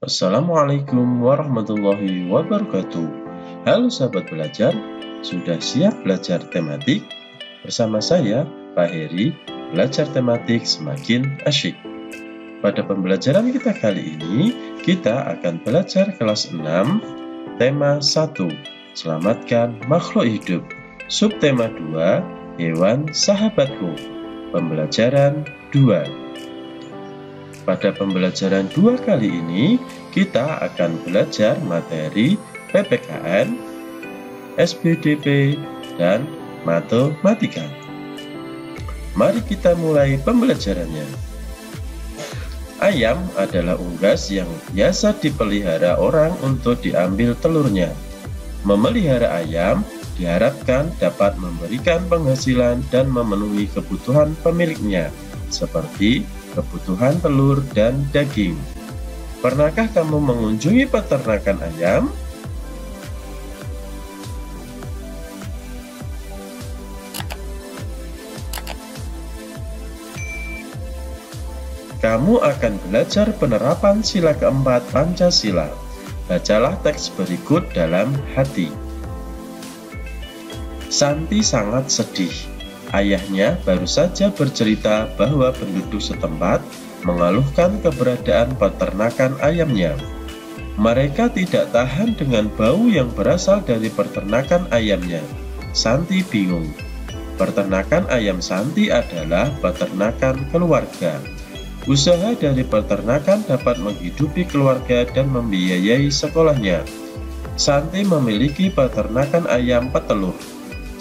Assalamualaikum warahmatullahi wabarakatuh. Halo sahabat belajar, sudah siap belajar tematik? Bersama saya, Pak Heri, belajar tematik semakin asyik. Pada pembelajaran kita kali ini, kita akan belajar kelas 6, tema 1, Selamatkan Makhluk Hidup. Subtema 2, Hewan Sahabatku. Pembelajaran 2. Pada pembelajaran 2 kali ini, kita akan belajar materi PPKN, SBDP, dan matematika. Mari kita mulai pembelajarannya. Ayam adalah unggas yang biasa dipelihara orang untuk diambil telurnya. Memelihara ayam diharapkan dapat memberikan penghasilan dan memenuhi kebutuhan pemiliknya, seperti kebutuhan telur dan daging. Pernahkah kamu mengunjungi peternakan ayam? Kamu akan belajar penerapan sila keempat Pancasila. Bacalah teks berikut dalam hati. Santi sangat sedih. Ayahnya baru saja bercerita bahwa penduduk setempat mengeluhkan keberadaan peternakan ayamnya. Mereka tidak tahan dengan bau yang berasal dari peternakan ayamnya. Santi bingung. Peternakan ayam Santi adalah peternakan keluarga. Usaha dari peternakan dapat menghidupi keluarga dan membiayai sekolahnya. Santi memiliki peternakan ayam petelur.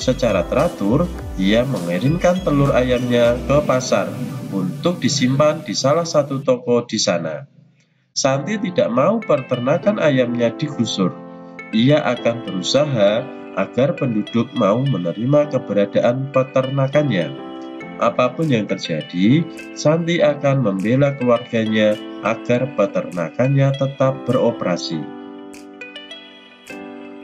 Secara teratur, ia mengirimkan telur ayamnya ke pasar untuk disimpan di salah satu toko di sana. Santi tidak mau peternakan ayamnya digusur. Ia akan berusaha agar penduduk mau menerima keberadaan peternakannya. Apapun yang terjadi, Santi akan membela keluarganya agar peternakannya tetap beroperasi.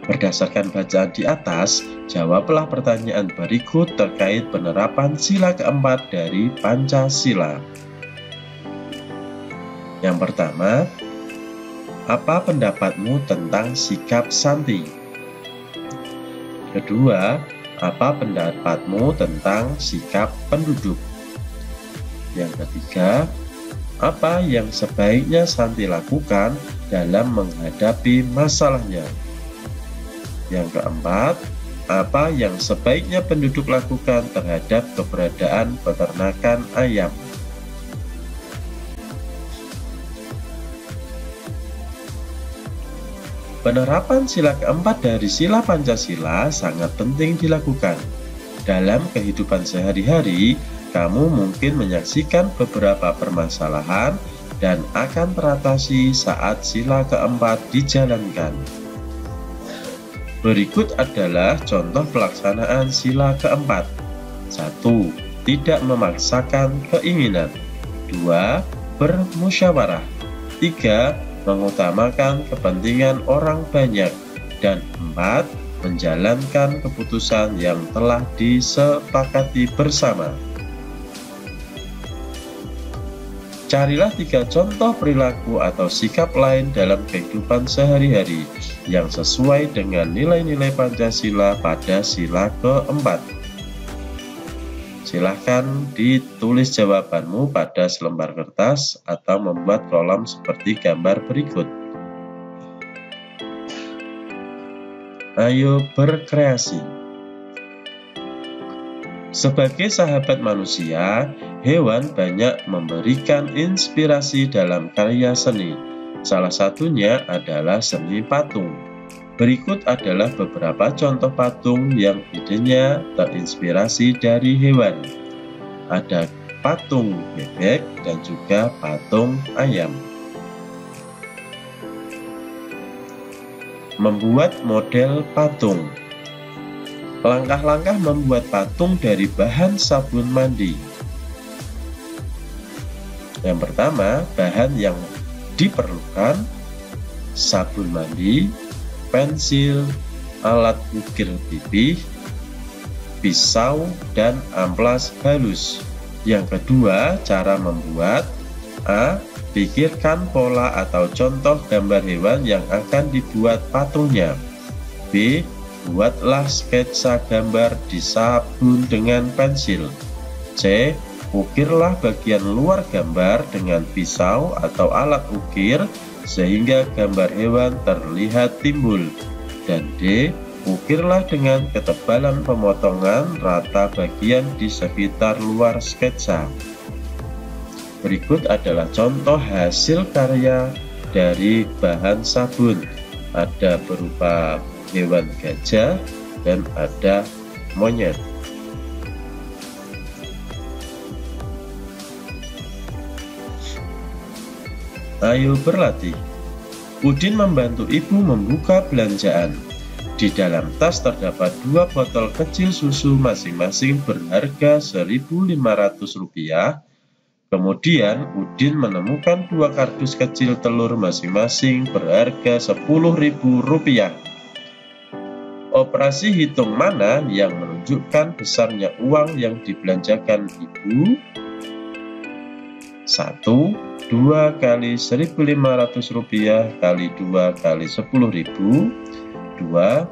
Berdasarkan bacaan di atas, jawablah pertanyaan berikut terkait penerapan sila keempat dari Pancasila. Yang pertama, apa pendapatmu tentang sikap Santi? Kedua, apa pendapatmu tentang sikap penduduk? Yang ketiga, apa yang sebaiknya Santi lakukan dalam menghadapi masalahnya? Yang keempat, apa yang sebaiknya penduduk lakukan terhadap keberadaan peternakan ayam? Penerapan sila keempat dari sila Pancasila sangat penting dilakukan. Dalam kehidupan sehari-hari, kamu mungkin menyaksikan beberapa permasalahan dan akan teratasi saat sila keempat dijalankan. Berikut adalah contoh pelaksanaan sila keempat. 1. Tidak memaksakan keinginan. 2. Bermusyawarah. 3. Mengutamakan kepentingan orang banyak. Dan 4. Menjalankan keputusan yang telah disepakati bersama. Carilah 3 contoh perilaku atau sikap lain dalam kehidupan sehari-hari yang sesuai dengan nilai-nilai Pancasila pada sila keempat. Silahkan ditulis jawabanmu pada selembar kertas atau membuat kolom seperti gambar berikut. Ayo berkreasi. Sebagai sahabat manusia, hewan banyak memberikan inspirasi dalam karya seni. Salah satunya adalah seni patung. Berikut adalah beberapa contoh patung yang idenya terinspirasi dari hewan. Ada patung bebek dan juga patung ayam. Membuat model patung. Langkah-langkah membuat patung dari bahan sabun mandi. Yang pertama, bahan yang diperlukan: sabun mandi, pensil, alat ukir pipih, pisau, dan amplas halus. Yang kedua, cara membuat: A. Pikirkan pola atau contoh gambar hewan yang akan dibuat patungnya. B. Buatlah sketsa gambar di sabun dengan pensil. C. Ukirlah bagian luar gambar dengan pisau atau alat ukir sehingga gambar hewan terlihat timbul. Dan D. Ukirlah dengan ketebalan pemotongan rata bagian di sekitar luar sketsa. Berikut adalah contoh hasil karya dari bahan sabun. Ada berupa hewan gajah dan ada monyet. Ayo berlatih. Udin membantu ibu membuka belanjaan. Di dalam tas terdapat 2 botol kecil susu masing-masing berharga Rp1.500. Kemudian Udin menemukan 2 kardus kecil telur masing-masing berharga Rp10.000. Operasi hitung mana yang menunjukkan besarnya uang yang dibelanjakan ibu? 1. 2 kali Rp1.500 kali 2 kali Rp10.000. 2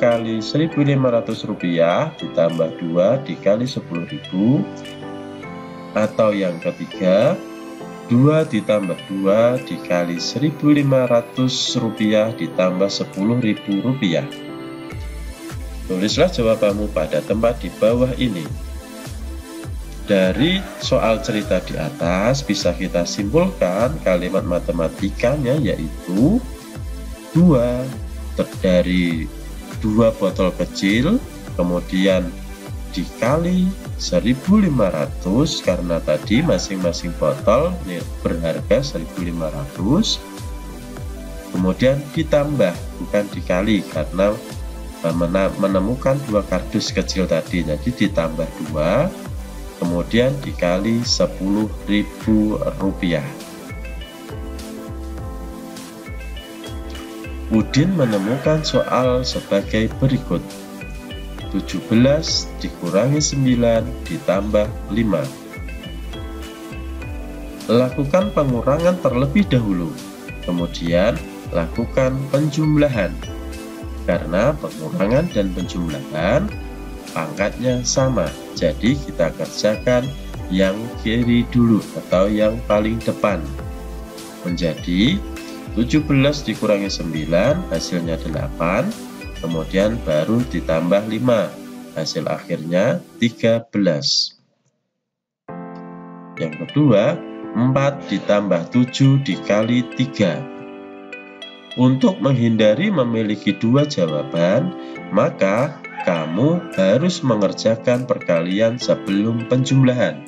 kali Rp1.500 ditambah 2 dikali Rp10.000. Atau yang ketiga, 2 ditambah 2 dikali Rp1.500 ditambah Rp10.000. Tulislah jawabanmu pada tempat di bawah ini. Dari soal cerita di atas bisa kita simpulkan kalimat matematikanya, yaitu 2 dari 2 botol kecil, kemudian dikali 1.500 karena tadi masing-masing botol berharga 1.500, kemudian ditambah, bukan dikali karena menemukan 2 kardus kecil tadi, jadi ditambah 2 kemudian dikali Rp10.000. Udin menemukan soal sebagai berikut. 17 dikurangi 9 ditambah 5. Lakukan pengurangan terlebih dahulu, kemudian lakukan penjumlahan. Karena pengurangan dan penjumlahan pangkatnya sama, jadi kita kerjakan yang kiri dulu atau yang paling depan. Menjadi 17 dikurangi 9 hasilnya 8, kemudian baru ditambah 5, hasil akhirnya 13. Yang kedua, 4 ditambah 7 dikali 3. Untuk menghindari memiliki 2 jawaban, maka kamu harus mengerjakan perkalian sebelum penjumlahan.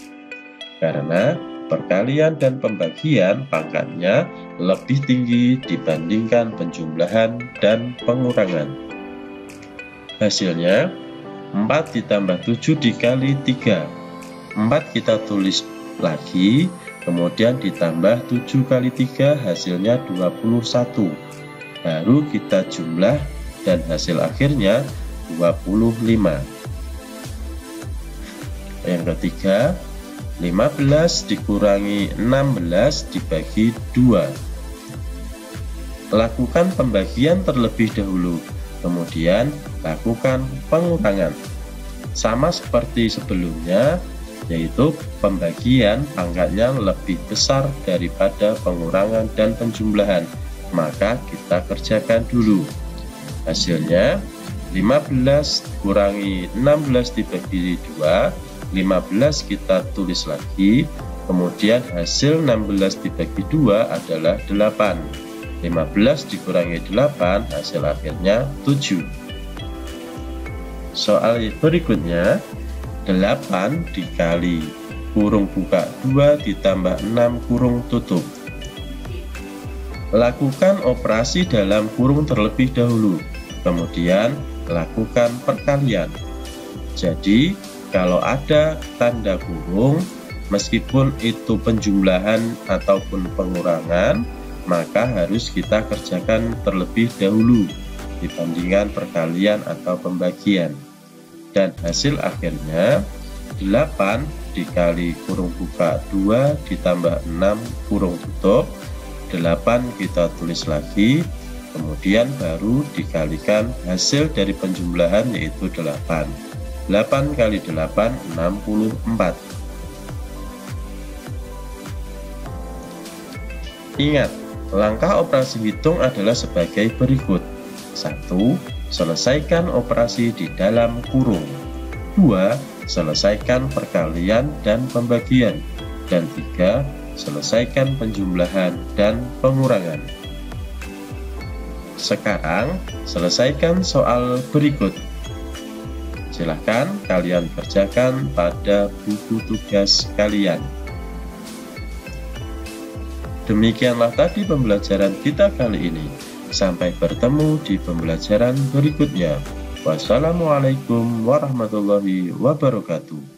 Karena perkalian dan pembagian pangkatnya lebih tinggi dibandingkan penjumlahan dan pengurangan. Hasilnya 4 ditambah 7 dikali 3. 4 kita tulis lagi, kemudian ditambah 7 kali 3 hasilnya 21. Baru kita jumlah dan hasil akhirnya 25. Yang ketiga, 15 dikurangi 16 dibagi 2. Lakukan pembagian terlebih dahulu, kemudian lakukan pengurangan. Sama seperti sebelumnya, yaitu pembagian pangkatnya lebih besar daripada pengurangan dan penjumlahan, maka kita kerjakan dulu. Hasilnya 15 kurangi 16 dibagi 2, 15 kita tulis lagi, kemudian hasil 16 dibagi 2 adalah 8. 15 dikurangi 8 hasil akhirnya 7. Soal berikutnya, 8 dikali kurung buka 2 ditambah 6 kurung tutup. Lakukan operasi dalam kurung terlebih dahulu, kemudian lakukan perkalian. Jadi kalau ada tanda kurung, meskipun itu penjumlahan ataupun pengurangan, maka harus kita kerjakan terlebih dahulu dibandingkan perkalian atau pembagian. Dan hasil akhirnya 8 dikali kurung buka 2 ditambah 6 kurung tutup, 8 kita tulis lagi, kemudian baru dikalikan hasil dari penjumlahan yaitu 8. 8 kali 8, 64. Ingat, langkah operasi hitung adalah sebagai berikut. 1. Selesaikan operasi di dalam kurung. 2. Selesaikan perkalian dan pembagian. Dan 3. Selesaikan penjumlahan dan pengurangan. Sekarang, selesaikan soal berikut. Silahkan kalian kerjakan pada buku tugas kalian. Demikianlah tadi pembelajaran kita kali ini. Sampai bertemu di pembelajaran berikutnya. Wassalamualaikum warahmatullahi wabarakatuh.